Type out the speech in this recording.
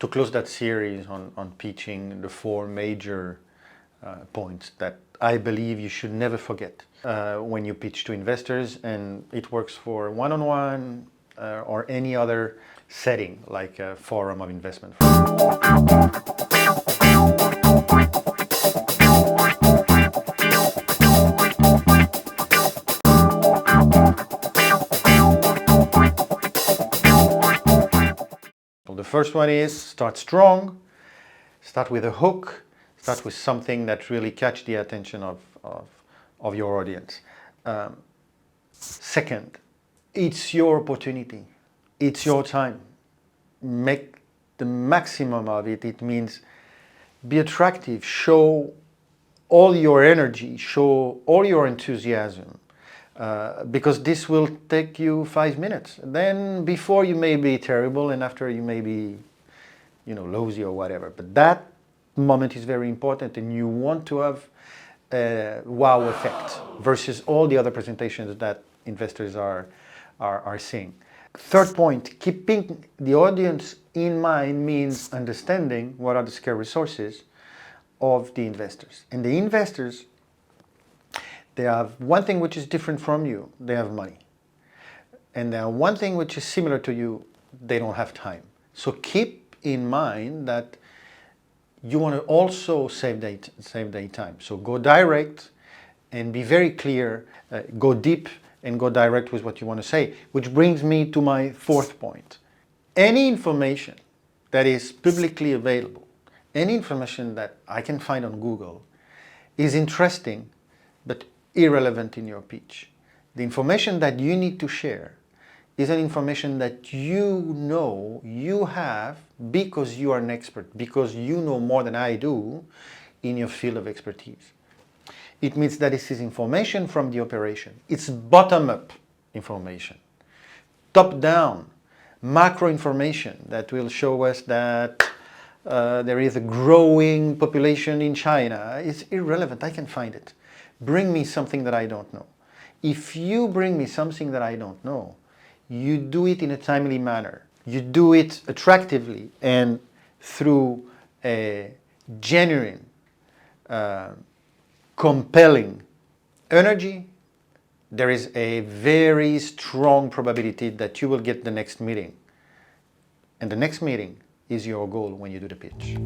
to close that series on pitching, the four major points that I believe you should never forget when you pitch to investors, and it works for one-on-one or any other setting like a forum of investment. The first one is start strong, start with a hook, start with something that really catch the attention of your audience. Second, it's your opportunity, it's your time. Make the maximum of it. It means be attractive, show all your energy, show all your enthusiasm. Because this will take you 5 minutes. Then before you may be terrible, and after you may be, lousy or whatever. But that moment is very important, and you want to have a wow effect versus all the other presentations that investors are seeing. Third point, keeping the audience in mind means understanding what are the scarce resources of the investors. And the investors, they have one thing which is different from you, they have money. And they have one thing which is similar to you, they don't have time. So keep in mind that you want to also save their time. So go direct and be very clear, go deep and go direct with what you want to say. Which brings me to my fourth point. Any information that is publicly available, any information that I can find on Google is interesting, but irrelevant in your pitch. The information that you need to share is an information that you have because you are an expert, because you know more than I do in your field of expertise. It means that this is information from the operation. It's bottom-up information, top-down, macro information that will show us that there is a growing population in China. It's irrelevant, I can find it. Bring me something that I don't know. If you bring me something that I don't know, you do it in a timely manner. You do it attractively and through a genuine, compelling energy. There is a very strong probability that you will get the next meeting. And the next meeting is your goal when you do the pitch.